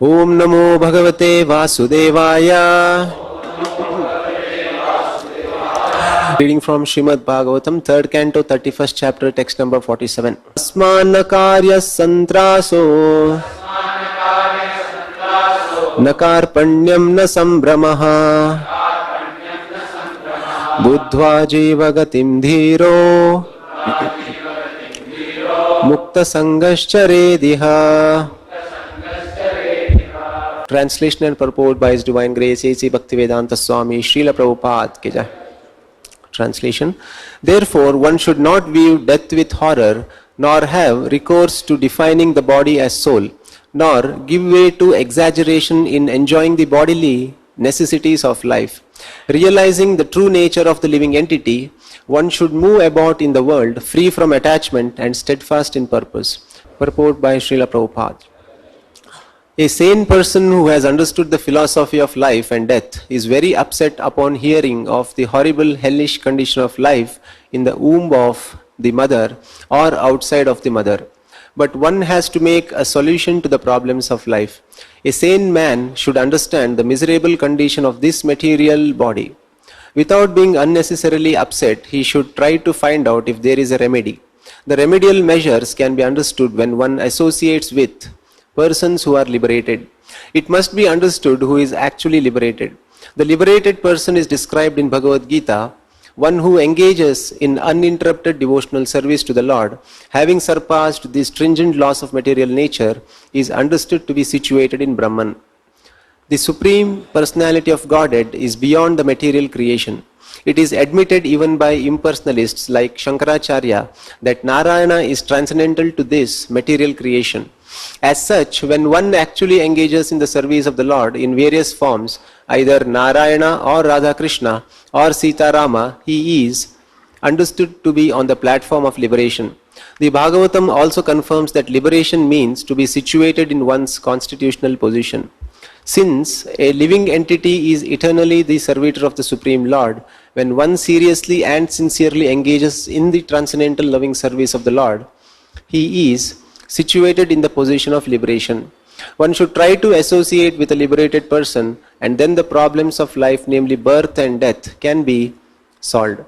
Om Namo Bhagavate Vasudevaya. Reading from Srimad Bhagavatam, 3rd canto, 31st chapter, text number 47. Asmana karya santraso nakarpanyam na sambramaha buddhva jiva gatim dhiro mukta sangascharediha. Translation and purport by His Divine Grace A.C. Bhaktivedanta Swami Srila Prabhupada ki jai. Translation. Therefore, one should not view death with horror, nor have recourse to defining the body as soul, nor give way to exaggeration in enjoying the bodily necessities of life. Realizing the true nature of the living entity, one should move about in the world free from attachment and steadfast in purpose. Purport by Srila Prabhupada. A sane person who has understood the philosophy of life and death is very upset upon hearing of the horrible hellish condition of life in the womb of the mother or outside of the mother. But one has to make a solution to the problems of life. A sane man should understand the miserable condition of this material body. Without being unnecessarily upset, he should try to find out if there is a remedy. The remedial measures can be understood when one associates with persons who are liberated. It must be understood who is actually liberated. The liberated person is described in Bhagavad Gita, one who engages in uninterrupted devotional service to the Lord, having surpassed the stringent laws of material nature, is understood to be situated in Brahman. The Supreme Personality of Godhead is beyond the material creation. It is admitted even by impersonalists like Shankaracharya that Narayana is transcendental to this material creation. As such, when one actually engages in the service of the Lord in various forms, either Narayana or Radha Krishna or Sita Rama, he is understood to be on the platform of liberation. The Bhagavatam also confirms that liberation means to be situated in one's constitutional position. Since a living entity is eternally the servitor of the Supreme Lord, when one seriously and sincerely engages in the transcendental loving service of the Lord, he is situated in the position of liberation. One should try to associate with a liberated person, and then the problems of life, namely birth and death, can be solved.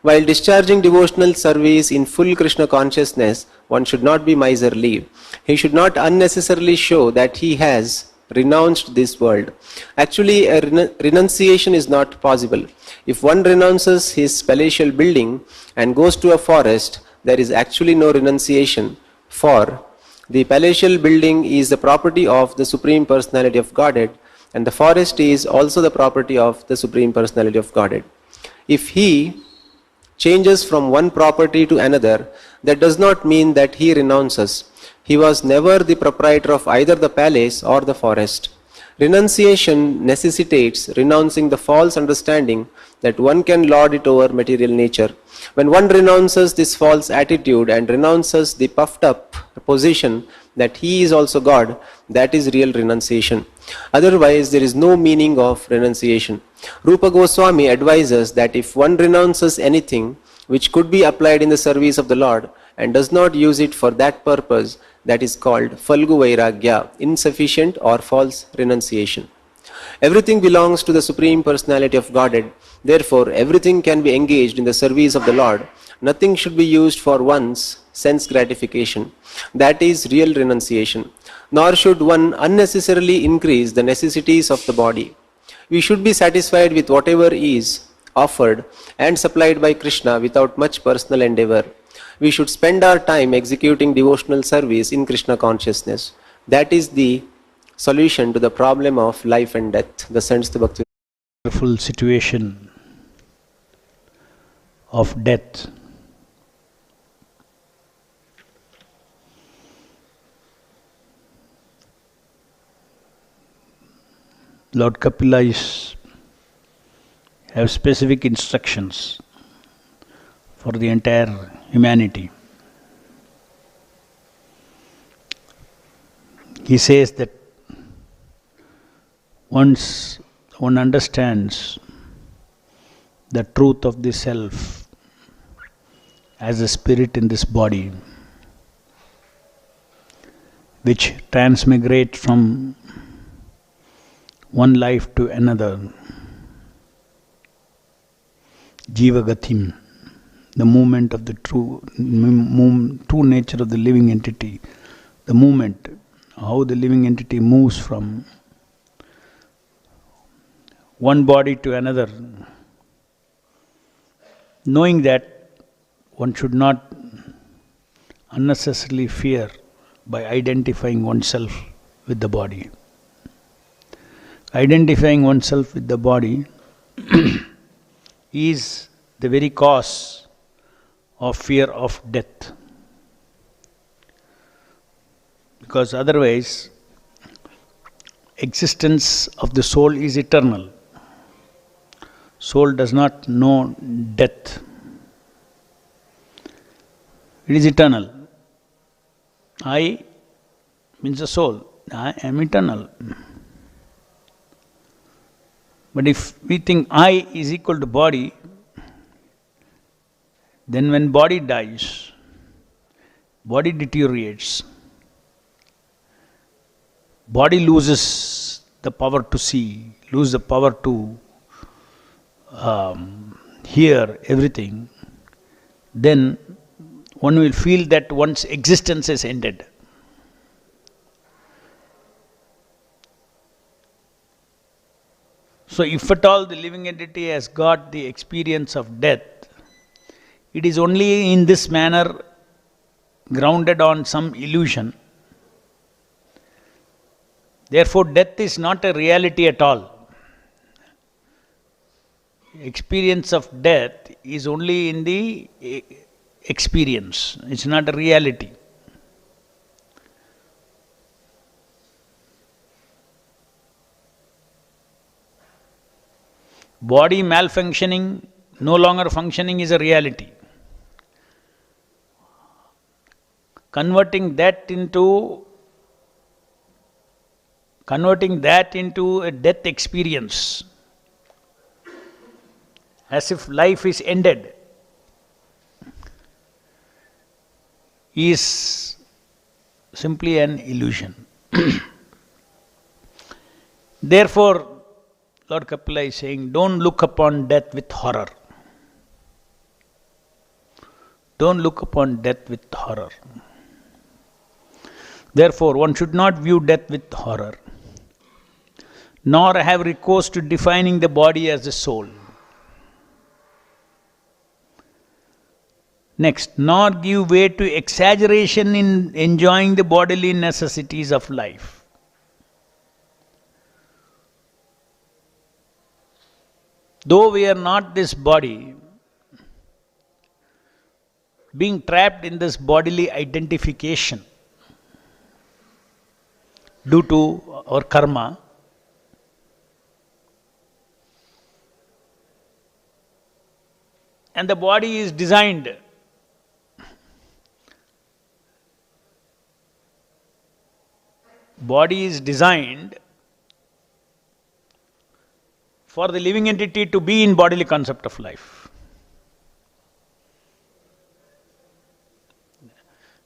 While discharging devotional service in full Krishna consciousness, one should not be miserly. He should not unnecessarily show that he has renounced this world. Actually, a renunciation is not possible. If one renounces his palatial building and goes to a forest, there is actually no renunciation, for the palatial building is the property of the Supreme Personality of Godhead, and the forest is also the property of the Supreme Personality of Godhead. If he changes from one property to another, that does not mean that he renounces. He was never the proprietor of either the palace or the forest. Renunciation necessitates renouncing the false understanding that one can lord it over material nature. When one renounces this false attitude and renounces the puffed up position that he is also God, that is real renunciation. Otherwise, there is no meaning of renunciation. Rupa Goswami advises that if one renounces anything which could be applied in the service of the Lord and does not use it for that purpose, that is called Falgu Vairagya, insufficient or false renunciation. Everything belongs to the Supreme Personality of Godhead. Therefore, everything can be engaged in the service of the Lord. Nothing should be used for one's sense gratification. That is real renunciation. Nor should one unnecessarily increase the necessities of the body. We should be satisfied with whatever is offered and supplied by Krishna without much personal endeavor. We should spend our time executing devotional service in Krishna consciousness. That is the solution to the problem of life and death. The sense the Bhakti. Wonderful situation of death. Lord Kapila have specific instructions for the entire humanity. He says that once one understands the truth of the self as a spirit in this body, which transmigrate from one life to another. Jiva Gatim, the movement of the true nature of the living entity, the movement, how the living entity moves from one body to another, knowing that one should not unnecessarily fear by identifying oneself with the body. Identifying oneself with the body is the very cause of fear of death. Because otherwise, existence of the soul is eternal. Soul does not know death. It is eternal. I means the soul. I am eternal. But if we think I is equal to body, then when body dies, body deteriorates, body loses the power to see, loses the power to hear everything, then one will feel that one's existence is ended. So if at all the living entity has got the experience of death, it is only in this manner, grounded on some illusion. Therefore, death is not a reality at all. Experience of death is only in the experience. It's not a reality. Body malfunctioning, no longer functioning is a reality. Converting that into a death experience, as if life is ended, is simply an illusion. Therefore, Lord Kapila is saying, don't look upon death with horror. Don't look upon death with horror. Therefore, one should not view death with horror, nor have recourse to defining the body as the soul. Next, nor give way to exaggeration in enjoying the bodily necessities of life. Though we are not this body, being trapped in this bodily identification due to our karma, and the body is designed for the living entity to be in bodily concept of life.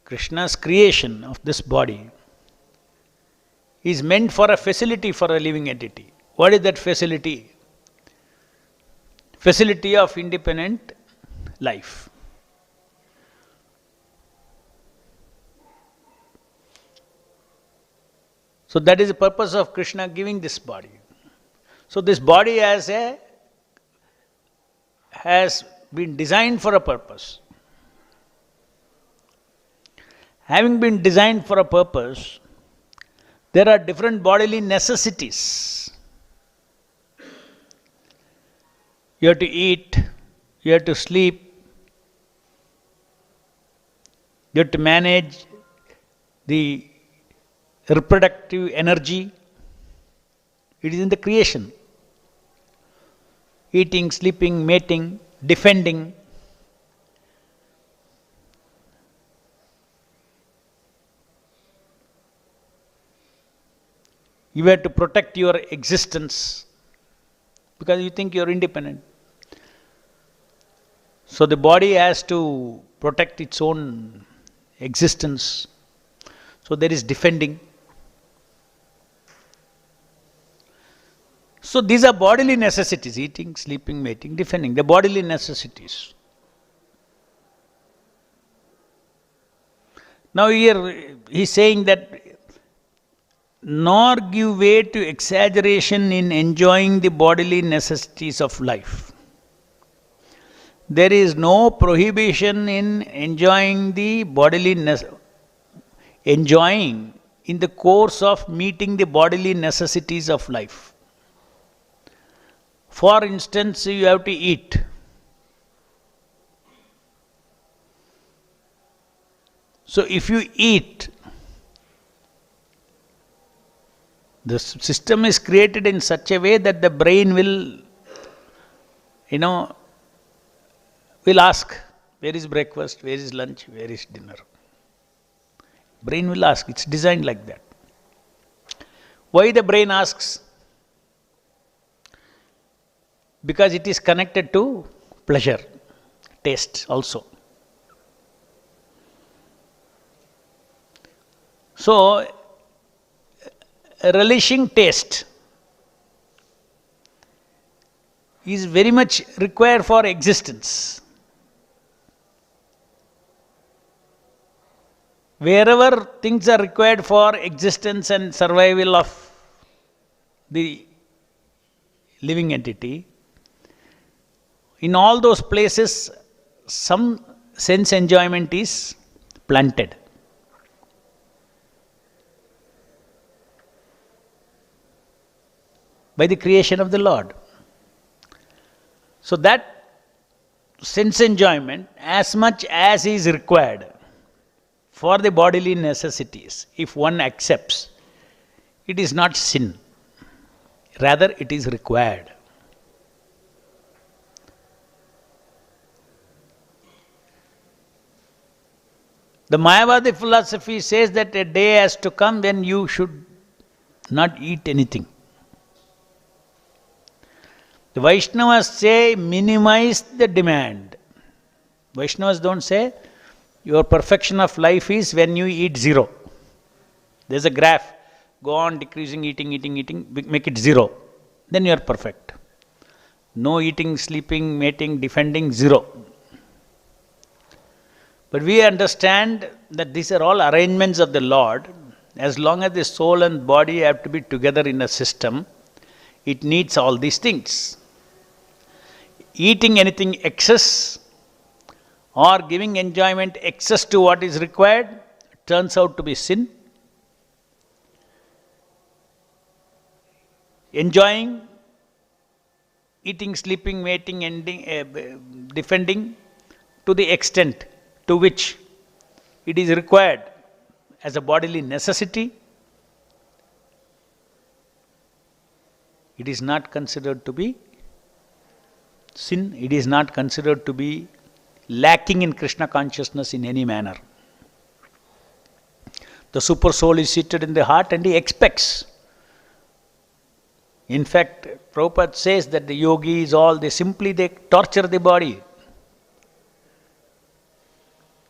Krishna's creation of this body is meant for a facility for a living entity. What is that facility? Facility of independent life. So that is the purpose of Krishna giving this body. So this body has been designed for a purpose. Having been designed for a purpose, there are different bodily necessities. You have to eat, you have to sleep, you have to manage the reproductive energy. It is in the creation. Eating, sleeping, mating, defending. You have to protect your existence because you think you are independent. So the body has to protect its own existence. So there is defending. So these are bodily necessities, eating, sleeping, mating, defending, the bodily necessities. Now here he is saying that nor give way to exaggeration in enjoying the bodily necessities of life. There is no prohibition in enjoying the bodily enjoying in the course of meeting the bodily necessities of life. For instance, you have to eat. So if you eat, the system is created in such a way that the brain will, will ask, where is breakfast, where is lunch, where is dinner? Brain will ask, it's designed like that. Why the brain asks? Because it is connected to pleasure, taste also. So, relishing taste is very much required for existence. Wherever things are required for existence and survival of the living entity, in all those places, some sense enjoyment is planted. By the creation of the Lord. So that sense enjoyment, as much as is required for the bodily necessities, if one accepts, it is not sin. Rather, it is required. The Mayavadi philosophy says that a day has to come when you should not eat anything. The Vaishnavas say minimize the demand. Vaishnavas don't say your perfection of life is when you eat zero. There's a graph. Go on decreasing, eating, make it zero. Then you are perfect. No eating, sleeping, mating, defending, zero. But we understand that these are all arrangements of the Lord. As long as the soul and body have to be together in a system, it needs all these things. Eating anything excess or giving enjoyment excess to what is required turns out to be sin. Enjoying, eating, sleeping, mating, ending, defending to the extent to which it is required as a bodily necessity, it is not considered to be sin, it is not considered to be lacking in Krishna consciousness in any manner. The super soul is seated in the heart and he expects. In fact, Prabhupada says that the yogis they torture the body.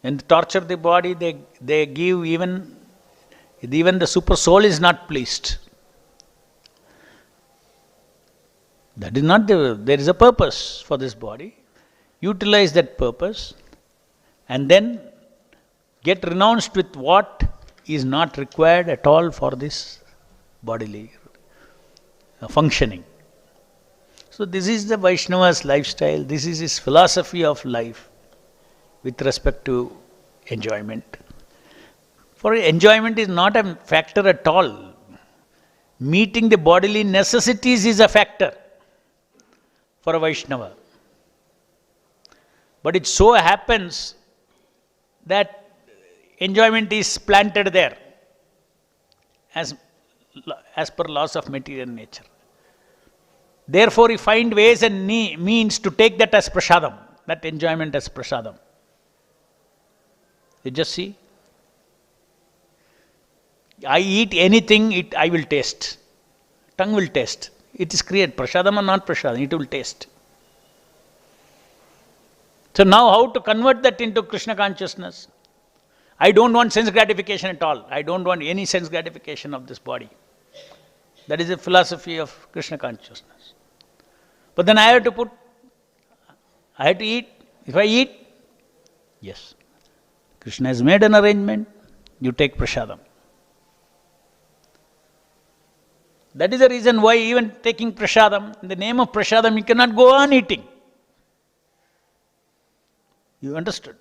And torture the body, they give even the super soul is not pleased. That is not there is a purpose for this body. Utilize that purpose and then get renounced with what is not required at all for this bodily functioning. So this is the Vaishnava's lifestyle, this is his philosophy of life with respect to enjoyment. For enjoyment is not a factor at all. Meeting the bodily necessities is a factor for a Vaishnava. But it so happens that enjoyment is planted there as per laws of material nature. Therefore, you find ways and means to take that as prasadam, that enjoyment as prasadam. You just see. I eat anything, I will taste. Tongue will taste. It is created, prasadam or not prasadam, it will taste. So now how to convert that into Krishna consciousness? I don't want sense gratification at all. I don't want any sense gratification of this body. That is the philosophy of Krishna consciousness. But then I have to eat. If I eat, yes, Krishna has made an arrangement, you take prasadam. That is the reason why even taking prasadam, in the name of prasadam, you cannot go on eating. You understood?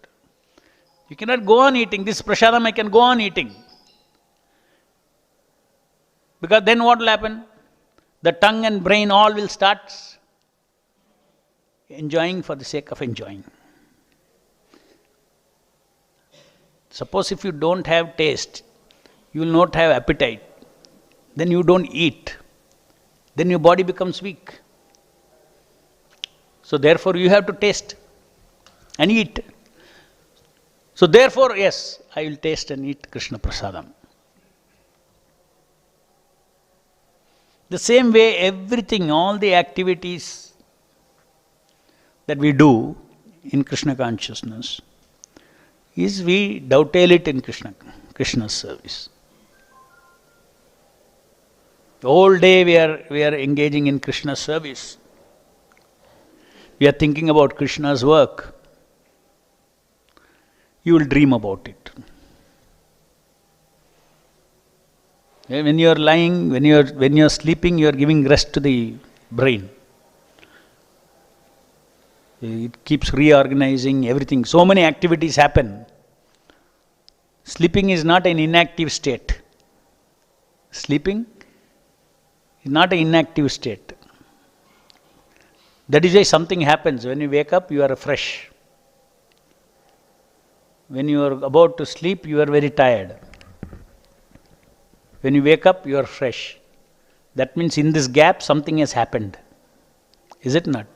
You cannot go on eating. This prasadam I can go on eating. Because then what will happen? The tongue and brain all will start enjoying for the sake of enjoying. Suppose if you don't have taste, you will not have appetite, then you don't eat. Then your body becomes weak. So therefore you have to taste and eat. So therefore, yes, I will taste and eat Krishna Prasadam. The same way, everything, all the activities that we do in Krishna consciousness is we dovetail it in Krishna's service. The whole day we are engaging in Krishna's service. We are thinking about Krishna's work. You will dream about it. When you are lying, when you are sleeping, you are giving rest to the brain. It keeps reorganizing everything. So many activities happen. Sleeping is not an inactive state. Sleeping is not an inactive state. That is why something happens. When you wake up, you are fresh. When you are about to sleep, you are very tired. When you wake up, you are fresh. That means in this gap, something has happened. Is it not?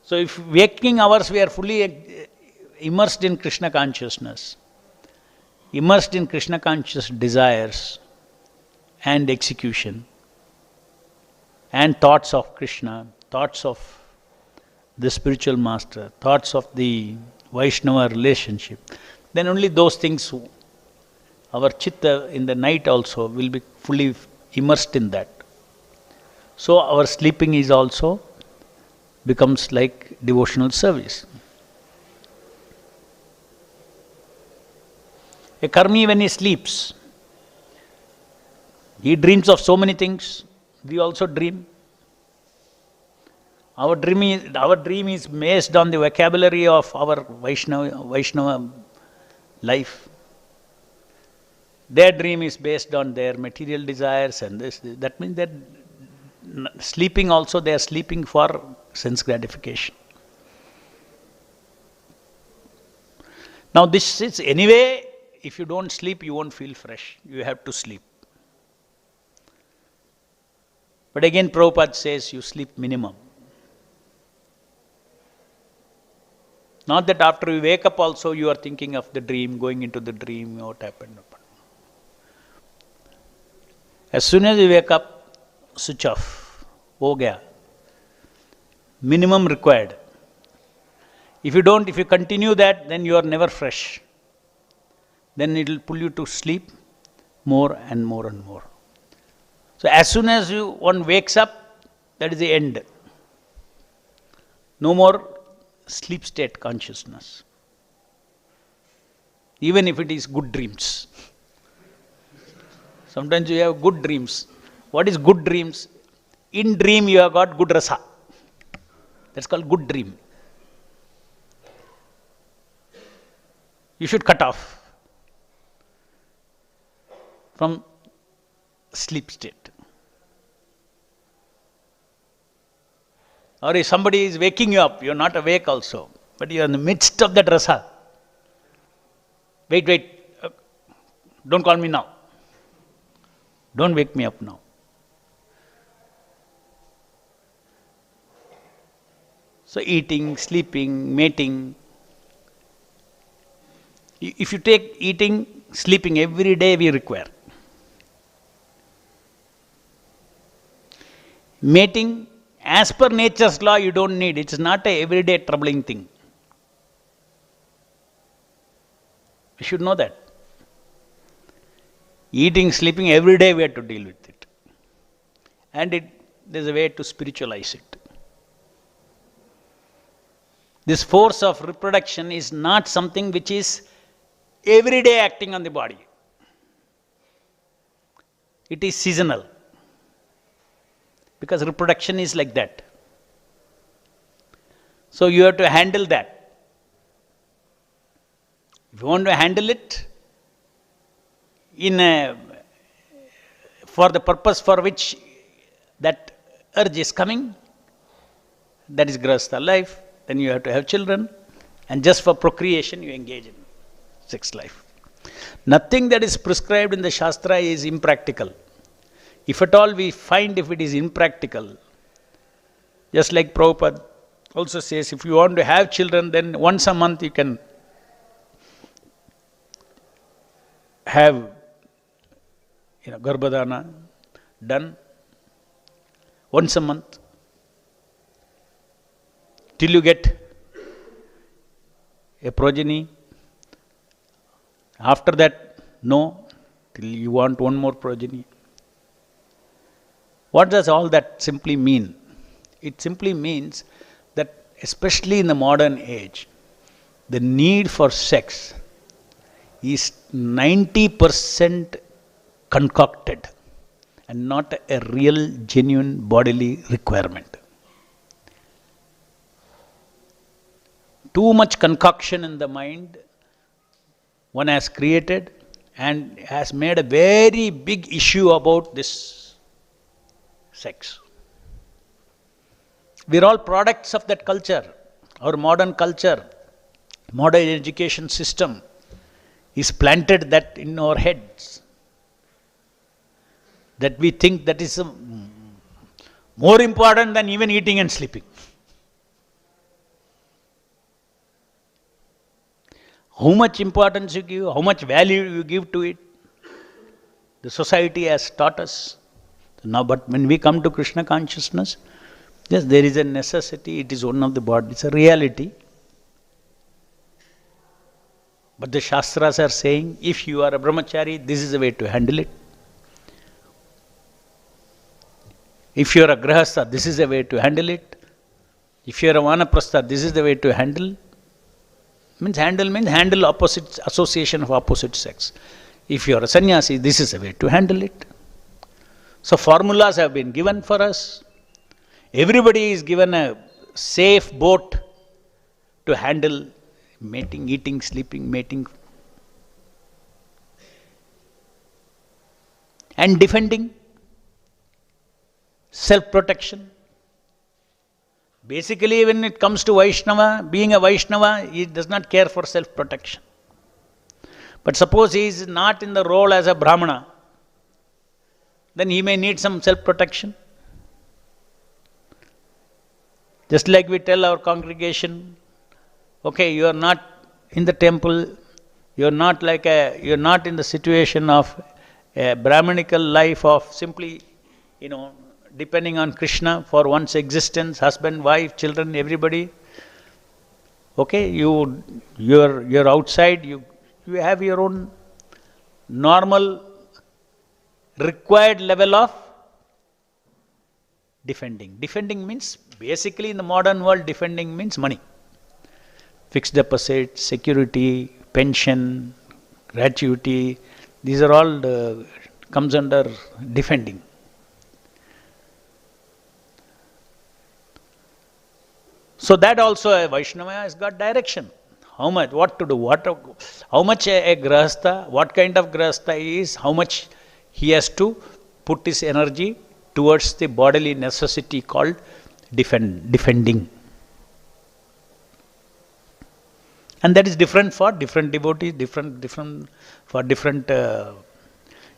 So if waking hours, we are fully immersed in Krishna consciousness, immersed in Krishna conscious desires and execution and thoughts of Krishna, thoughts of the spiritual master, thoughts of the Vaishnava relationship, then only those things, our chitta in the night also will be fully immersed in that. So our sleeping is also becomes like devotional service. A karmi, when he sleeps, he dreams of so many things. We also dream. Our dream is based on the vocabulary of our Vaishnava life. Their dream is based on their material desires and this. That means that sleeping also, they are sleeping for sense gratification. Now this is anyway, if you don't sleep, you won't feel fresh. You have to sleep. But again, Prabhupada says you sleep minimum. Not that after you wake up also you are thinking of the dream, going into the dream, what happened. As soon as you wake up, switch off. Ho gaya. Minimum required. If you continue that, then you are never fresh. Then it will pull you to sleep more and more and more. So as soon as one wakes up, that is the end. No more sleep state consciousness. Even if it is good dreams. Sometimes you have good dreams. What is good dreams? In dream you have got good rasa. That's called good dream. You should cut off from sleep state. Or if somebody is waking you up, you are not awake also, but you are in the midst of that rasa. Wait, don't call me now. Don't wake me up now. So eating, sleeping, mating. If you take eating, sleeping every day we require. Mating, as per nature's law, you don't need. It's not a everyday troubling thing. You should know that. Eating, sleeping, every day we have to deal with it. And there's a way to spiritualize it. This force of reproduction is not something which is every day acting on the body. It is seasonal. Because reproduction is like that. So you have to handle that. If you want to handle it for the purpose for which that urge is coming, that is grahastha life, then you have to have children, and just for procreation you engage in sex life. Nothing that is prescribed in the Shastra is impractical. If at all we find if it is impractical, just like Prabhupada also says, if you want to have children, then once a month you can have Garbhadana done once a month till you get a progeny. After that, no, till you want one more progeny. What does all that simply mean? It simply means that, especially in the modern age, the need for sex is 90% concocted and not a real, genuine bodily requirement. Too much concoction in the mind one has created and has made a very big issue about this sex. We are all products of that culture. Our modern culture, modern education system is planted that in our heads, that we think that is more important than even eating and sleeping. How much importance you give, how much value you give to it, the society has taught us. Now, but when we come to Krishna consciousness, yes, there is a necessity, it is one of the bodies, it's a reality. But the Shastras are saying, if you are a brahmachari, this is the way to handle it. If you are a grahastha, this is the way to handle it. If you are a vanaprastha, this is the way to handle. Means handle opposite, association of opposite sex. If you are a sannyasi, this is the way to handle it. So formulas have been given for us. Everybody is given a safe boat to handle mating, eating, sleeping, mating, and defending, self-protection. Basically, when it comes to Vaishnava, being a Vaishnava, he does not care for self-protection. But suppose he is not in the role as a Brahmana, then he may need some self-protection. Just like we tell our congregation, okay, you are not in the temple, you are not in the situation of a Brahmanical life of simply, depending on Krishna for one's existence, husband, wife, children, everybody. Okay, you're outside, you have your own normal required level of defending. Defending means, basically in the modern world, defending means money. Fixed deposit, security, pension, gratuity, these are all comes under defending. So that also a Vaishnava has got direction. How much, what to do, how much a grahastha, what kind of grahastha he is, how much he has to put his energy towards the bodily necessity called defending. And that is different for different devotees, different for different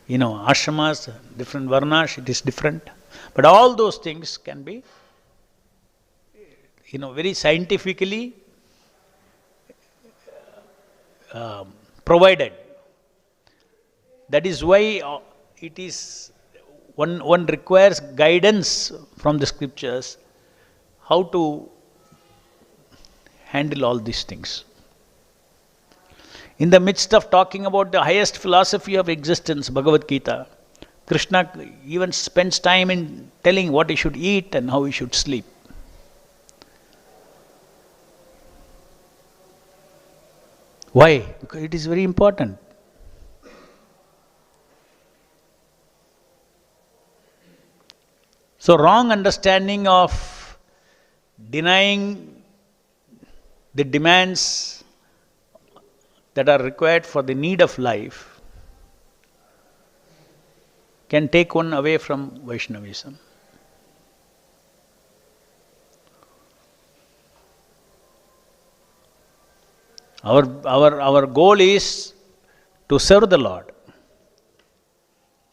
ashramas, different varnas, it is different. But all those things can be very scientifically provided. That is why it is one requires guidance from the scriptures how to handle all these things. In the midst of talking about the highest philosophy of existence, Bhagavad Gita, Krishna even spends time in telling what he should eat and how he should sleep. Why? Because it is very important. So wrong understanding of denying the demands that are required for the need of life can take one away from Vaishnavism. Our goal is to serve the Lord.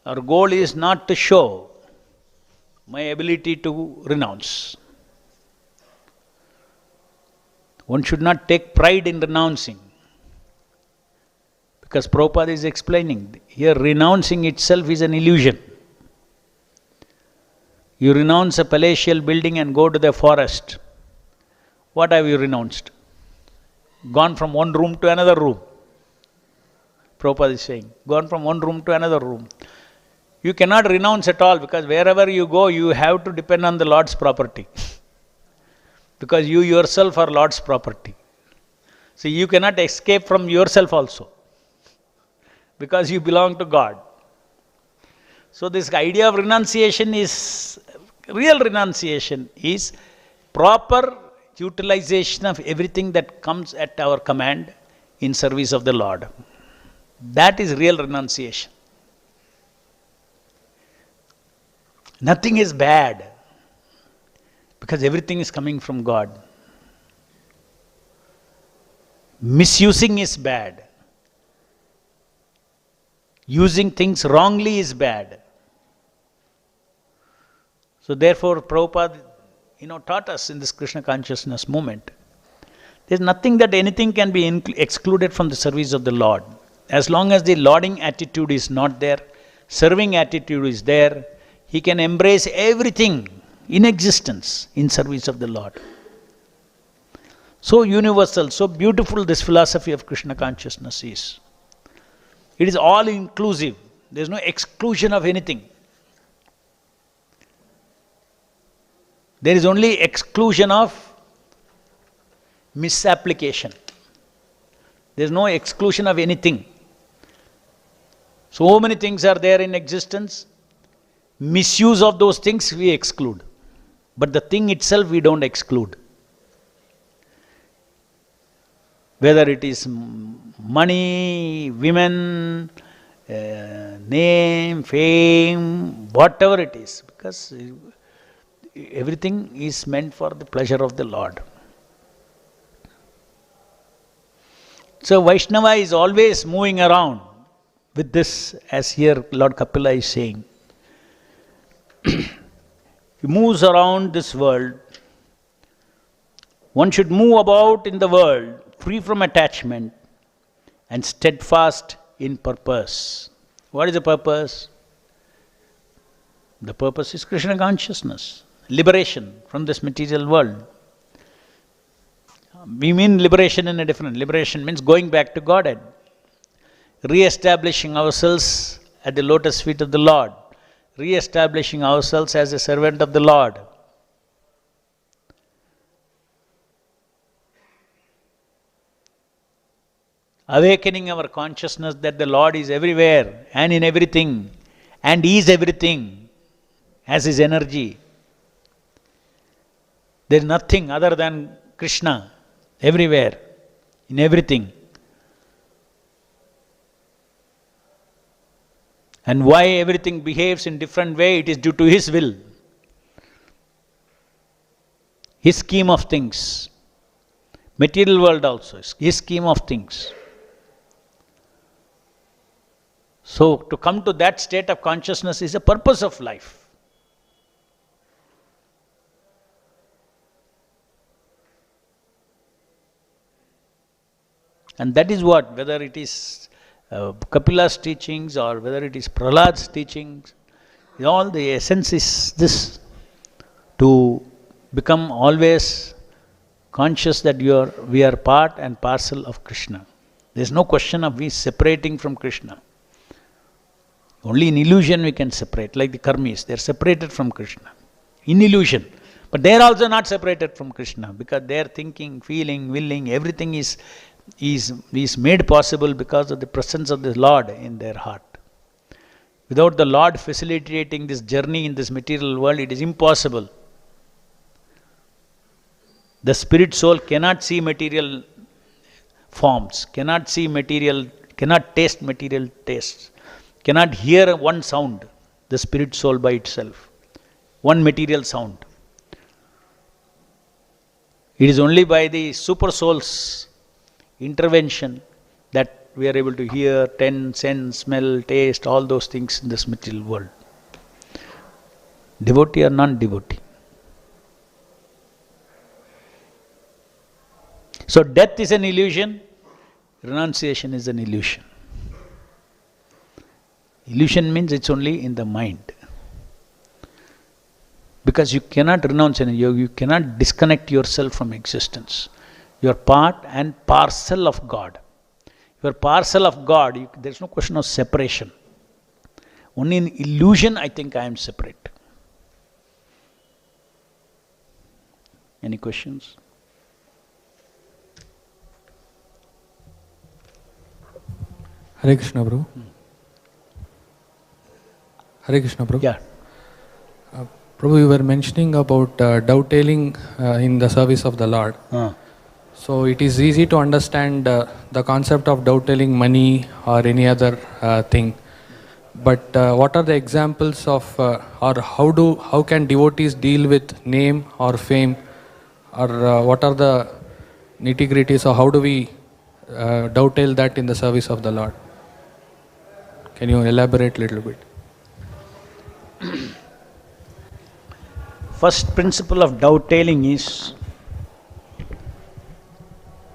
Our goal is not to show my ability to renounce. One should not take pride in renouncing. Because Prabhupada is explaining, here renouncing itself is an illusion. You renounce a palatial building and go to the forest. What have you renounced? Gone from one room to another room. Prabhupada is saying, gone from one room to another room. You cannot renounce at all, because wherever you go, you have to depend on the Lord's property. Because you yourself are Lord's property. So you cannot escape from yourself also, because you belong to God. So this idea of renunciation is, real renunciation is proper utilization of everything that comes at our command in service of the Lord. That is real renunciation. Nothing is bad, because everything is coming from God. Misusing is bad. Using things wrongly is bad. So therefore, Prabhupada, taught us in this Krishna consciousness movement, there is nothing that anything can be excluded from the service of the Lord. As long as the lauding attitude is not there, serving attitude is there, he can embrace everything in existence in service of the Lord. So universal, so beautiful this philosophy of Krishna consciousness is. It is all inclusive. There is no exclusion of anything. There is only exclusion of misapplication. There is no exclusion of anything. So many things are there in existence. Misuse of those things we exclude. But the thing itself we don't exclude. Whether it is money, women, name, fame, whatever it is. Because everything is meant for the pleasure of the Lord. So Vaishnava is always moving around with this, as here Lord Kapila is saying. He moves around this world. One should move about in the world free from attachment and steadfast in purpose. What is the purpose? The purpose is Krishna consciousness, liberation from this material world. We mean liberation in a different. Liberation means going back to Godhead, re-establishing ourselves at the lotus feet of the Lord, re-establishing ourselves as a servant of the Lord. Awakening our consciousness that the Lord is everywhere and in everything and is everything as His energy. There is nothing other than Krishna everywhere, in everything. And why everything behaves in different way, it is due to His will. His scheme of things. Material world also, His scheme of things. So, to come to that state of consciousness is a purpose of life. And that is what, whether it is Kapila's teachings or whether it is Prahlad's teachings, all the essence is this, to become always conscious that we are part and parcel of Krishna. There is no question of we separating from Krishna. Only in illusion we can separate, like the karmis, they are separated from Krishna. In illusion. But they are also not separated from Krishna, because their thinking, feeling, willing, everything is made possible because of the presence of the Lord in their heart. Without the Lord facilitating this journey in this material world, it is impossible. The spirit soul cannot see material forms, cannot taste material tastes, cannot hear one sound, the spirit soul by itself, one material sound. It is only by the super soul's intervention that we are able to hear, sense, smell, taste, all those things in this material world. Devotee or non-devotee. So death is an illusion, renunciation is an illusion. Illusion means it's only in the mind. Because you cannot renounce any, you cannot disconnect yourself from existence. You are part and parcel of God. You are parcel of God, there is no question of separation. Only in illusion I think I am separate. Any questions? Hare Krishna, Prabhu. Hare Krishna, Prabhu. Yeah. Prabhu, you were mentioning about dovetailing in the service of the Lord. So it is easy to understand the concept of dovetailing money or any other thing. But what are the examples of, or how can devotees deal with name or fame, or what are the nitty-gritties, or how do we dovetail that in the service of the Lord? Can you elaborate a little bit? First principle of dovetailing is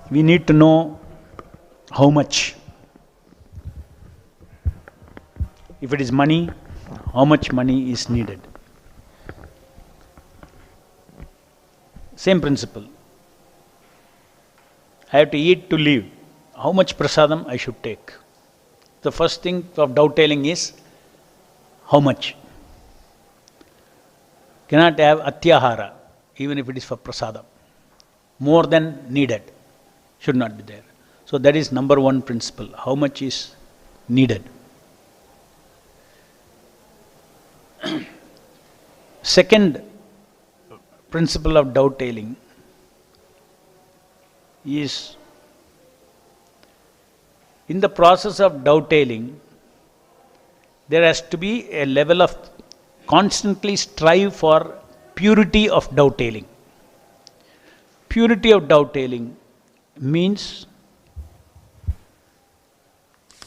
we need to know how much. If it is money, how much money is needed. Same principle. I have to eat to live. How much prasadam I should take? The first thing of dovetailing is how much. Cannot have atyahara, even if it is for prasadam. More than needed should not be there. So that is number one principle. How much is needed? Second principle of dovetailing is, in the process of dovetailing, there has to be a level of constantly strive for purity of dovetailing. Purity of dovetailing means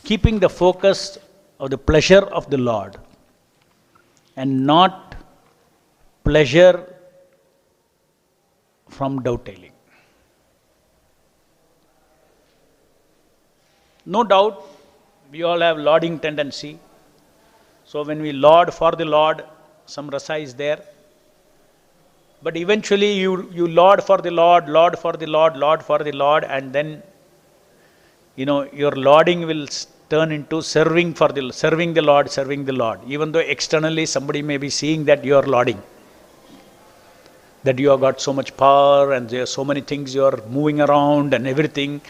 keeping the focus of the pleasure of the Lord and not pleasure from dovetailing. No doubt, we all have lauding tendency. So when we laud for the Lord, some rasa is there. But eventually you laud for the Lord, laud for the Lord, laud for the Lord, and then your lauding will turn into serving the Lord. Even though externally somebody may be seeing that you are lauding, that you have got so much power and there are so many things you are moving around and everything,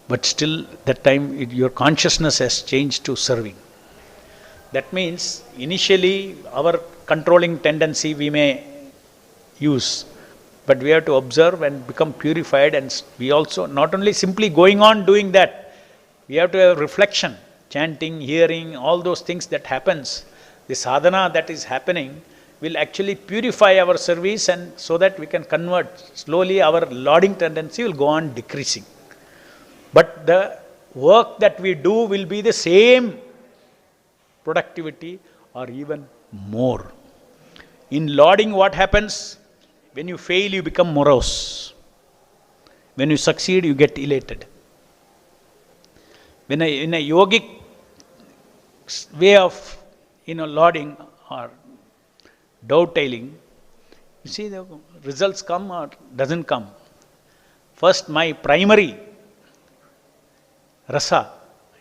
but still that time your consciousness has changed to serving. That means initially our controlling tendency we may use, but we have to observe and become purified, and we also not only simply going on doing that, we have to have reflection, chanting, hearing, all those things that happens. The sadhana that is happening will actually purify our service, and so that we can convert slowly, our lauding tendency will go on decreasing. But the work that we do will be the same productivity or even more. In lauding, what happens? When you fail, you become morose. When you succeed, you get elated. In a yogic way of lauding or dovetailing, you see the results come or doesn't come. First, my primary rasa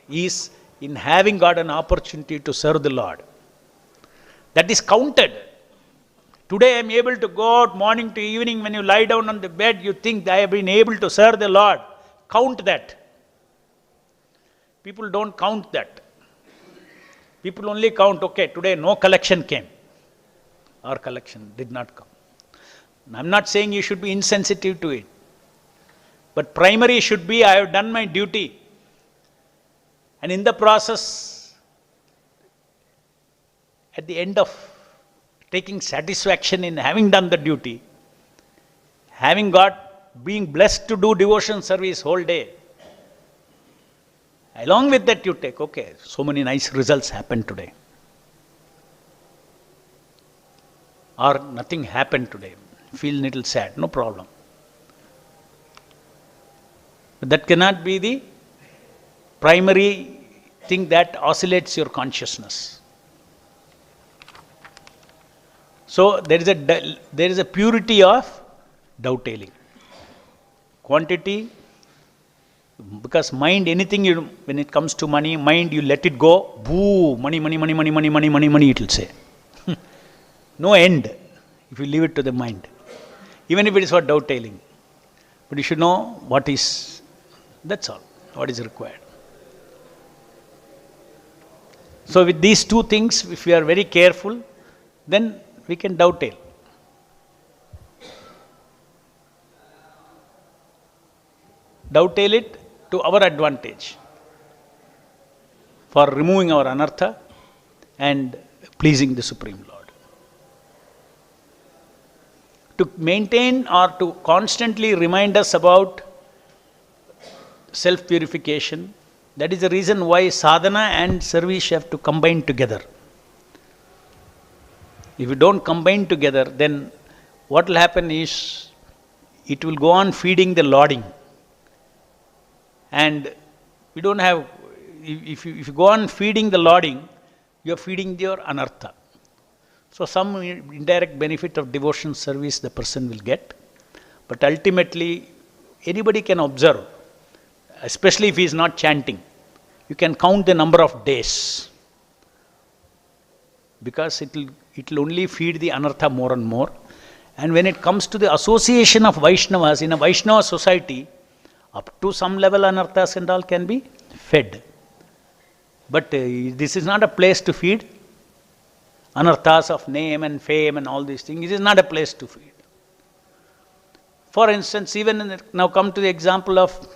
is in having got an opportunity to serve the Lord. That is counted. Today I am able to go out morning to evening. When you lie down on the bed, you think, I have been able to serve the Lord. Count that. People don't count that. People only count, okay, today no collection came. Our collection did not come. I'm not saying you should be insensitive to it. But primary should be, I have done my duty. And in the process, at the end of taking satisfaction in having done the duty, being blessed to do devotion service whole day, along with that you take, okay, so many nice results happened today. Or nothing happened today. Feel little sad, no problem. But that cannot be the primary thing that oscillates your consciousness. So there is a purity of dovetailing. Quantity, because mind, anything when it comes to money, mind you let it go, boo, money, money, money, money, money, money, money, money, it will say. No end if you leave it to the mind. Even if it is for dovetailing. But you should know what is, that's all, what is required. So with these two things, if we are very careful, then we can dovetail. Dovetail it to our advantage for removing our anartha and pleasing the Supreme Lord. To maintain or to constantly remind us about self-purification, that is the reason why sadhana and service have to combine together. If you don't combine together, then what will happen is, it will go on feeding the lording. And we don't have, if you go on feeding the lording, you are feeding your anartha. So some indirect benefit of devotion service the person will get. But ultimately, anybody can observe, especially if he is not chanting. You can count the number of days. Because it will only feed the anartha more and more. And when it comes to the association of Vaishnavas, in a Vaishnava society, up to some level anarthas and all can be fed. But this is not a place to feed anarthas of name and fame and all these things. It is not a place to feed. For instance, even now come to the example of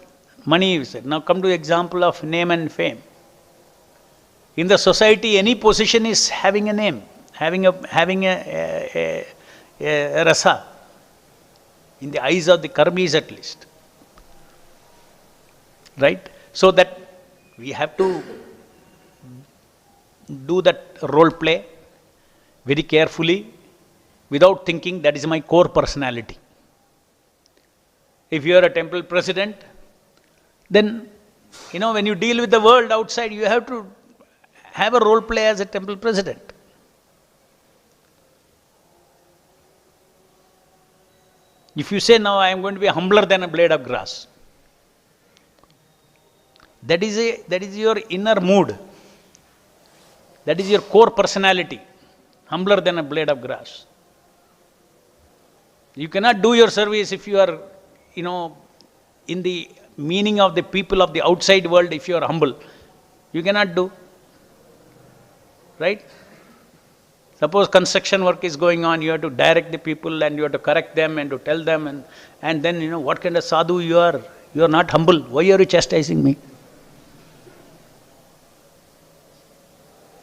money, you said. Now come to the example of name and fame. In the society, any position is having a name, having a rasa. In the eyes of the karmis at least. Right? So that we have to do that role play very carefully, without thinking that is my core personality. If you are a temple president, then, when you deal with the world outside, you have to have a role play as a temple president. If you say, now I am going to be humbler than a blade of grass, that is your inner mood. That is your core personality. Humbler than a blade of grass. You cannot do your service if you are, in the meaning of the people of the outside world, if you are humble. You cannot do. Right? Suppose construction work is going on, you have to direct the people and you have to correct them and to tell them and then, what kind of sadhu you are. You are not humble. Why are you chastising me?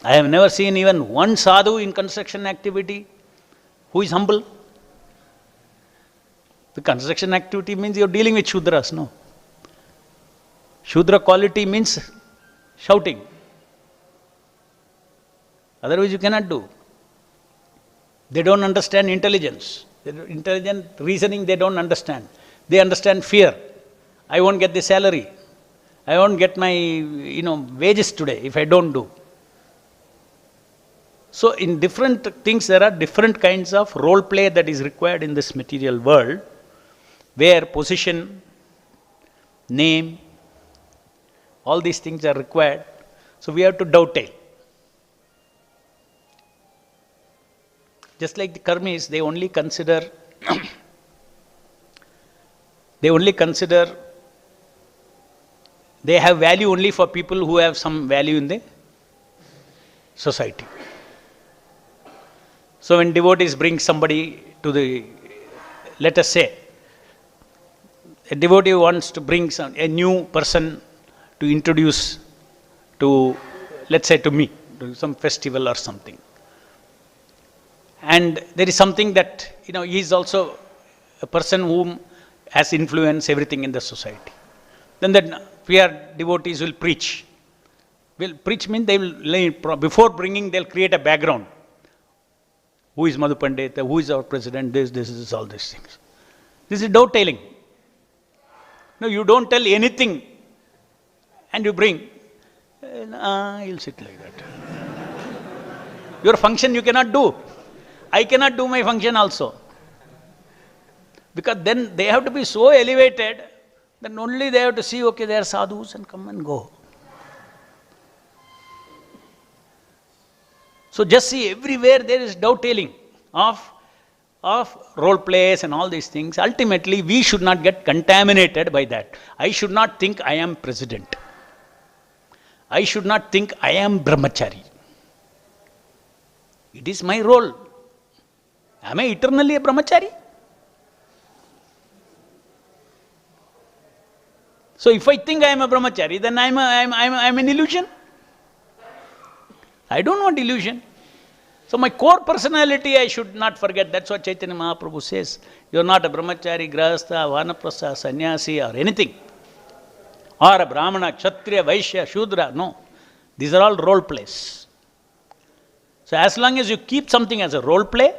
I have never seen even one sadhu in construction activity who is humble. The construction activity means you are dealing with Shudras, no? Shudra quality means shouting. Otherwise you cannot do. They don't understand intelligence. Intelligent reasoning they don't understand. They understand fear. I won't get the salary. I won't get my, wages today if I don't do. So in different things, there are different kinds of role play that is required in this material world, where position, name, All these things are required. So we have to dovetail. Just like the karmis, they only consider they have value only for people who have some value in the society. So when devotees bring somebody to the, let us say, a devotee wants to bring a new person to introduce to, let's say to me, to some festival or something. And there is something that, he is also a person whom has influenced everything in the society. Then that we are devotees will preach. Will preach means they will, before bringing, they'll create a background. Who is Madhu Pandit? Who is our president? This, all these things. This is dovetailing. No, you don't tell anything and you bring. You'll sit like that. Your function you cannot do. I cannot do my function also. Because then they have to be so elevated, then only they have to see, okay, they are sadhus and come and go. So just see, everywhere there is dovetailing of role plays and all these things. Ultimately, we should not get contaminated by that. I should not think I am president. I should not think I am brahmachari. It is my role. Am I eternally a brahmachari? So if I think I am a brahmachari, then I am an illusion. I don't want illusion. So my core personality I should not forget. That's what Chaitanya Mahaprabhu says. You are not a brahmachari, grahastha, vanaprastha, sannyasi or anything. Or a brahmana, kshatriya, vaishya, shudra. No. These are all role plays. So as long as you keep something as a role play,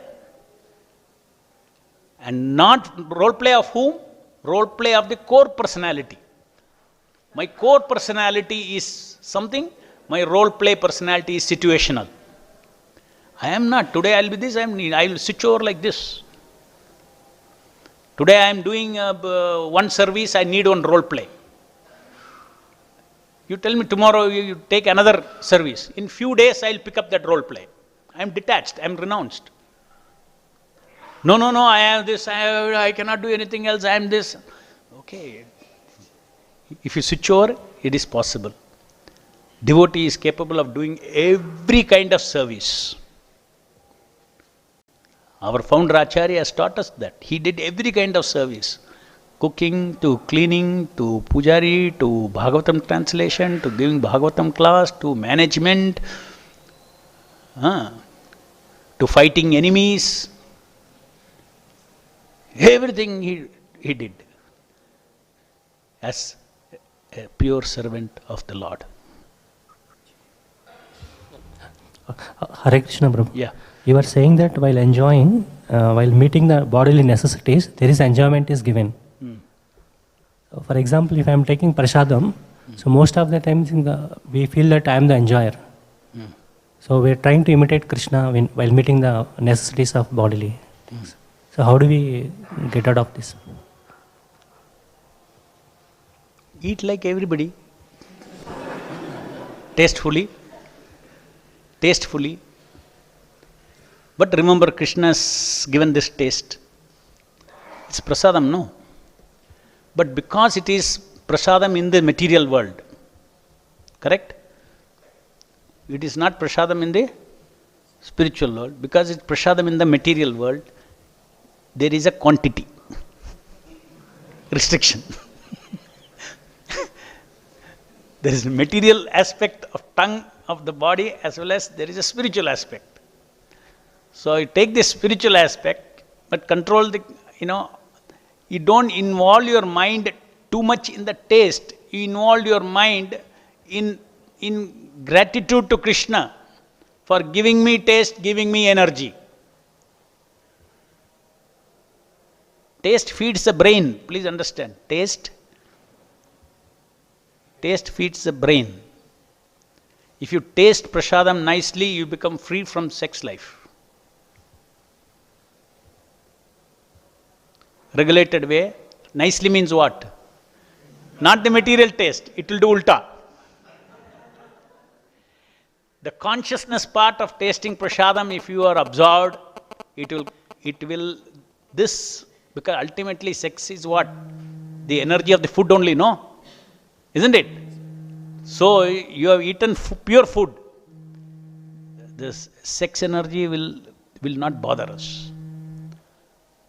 and not role play of whom? Role play of the core personality. My core personality is something, my role play personality is situational. I am not. Today I will be this, I will switch over like this. Today I am doing one service, I need one role play. You tell me tomorrow you take another service. In few days I will pick up that role play. I am detached, I am renounced. No, I have this, I cannot do anything else, I am this. Okay. If you switch over, it is possible. Devotee is capable of doing every kind of service. Our founder Acharya has taught us that. He did every kind of service. Cooking, to cleaning, to pujari, to Bhagavatam translation, to giving Bhagavatam class, to management, to fighting enemies. Everything he did as a pure servant of the Lord. Hare Krishna, Prabhu. Yeah. You are saying that while enjoying, while meeting the bodily necessities, there is enjoyment is given. For example, if I am taking prasadam, so most of the times we feel that I am the enjoyer. So we are trying to imitate Krishna while meeting the necessities of bodily things. So how do we get out of this? Eat like everybody. Tastefully. But remember, Krishna has given this taste. It's prasadam, no? But because it is prasadam in the material world, correct? It is not prasadam in the spiritual world. Because it's prasadam in the material world, there is a quantity restriction. There is a material aspect of tongue, of the body, as well as there is a spiritual aspect. So you take the spiritual aspect, but control the, you don't involve your mind too much in the taste. You involve your mind in gratitude to Krishna for giving me taste, giving me energy. Taste feeds the brain. Please understand. Taste feeds the brain. If you taste prasadam nicely, you become free from sex life. Regulated way. Nicely means what? Not the material taste. It will do ulta. The consciousness part of tasting prasadam, if you are absorbed, because ultimately sex is what? The energy of the food only, no? Isn't it? So you have eaten pure food. This sex energy will not bother us.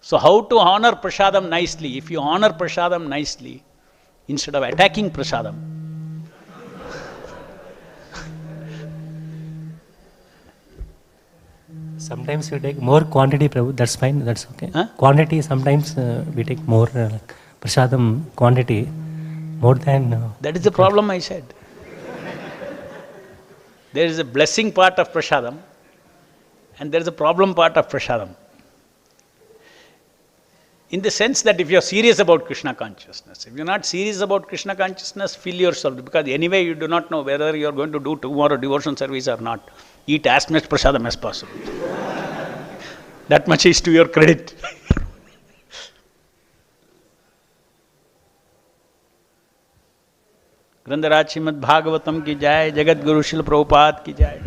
So how to honor prasadam nicely? If you honor prasadam nicely, instead of attacking prasadam, sometimes we take more quantity, Prabhu, that's fine, that's okay. Huh? Quantity, sometimes we take more prasadam quantity, more than... that is the problem I said. There is a blessing part of prasadam and there is a problem part of prasadam. In the sense that if you are serious about Krishna consciousness, if you are not serious about Krishna consciousness, fill yourself, because anyway you do not know whether you are going to do tomorrow devotion service or not. Eat as much prasadam as possible. That much is to your credit. Grandharaj Srimad Bhagavatam ki jai, Jagat Guru Srila Prabhupada ki jai.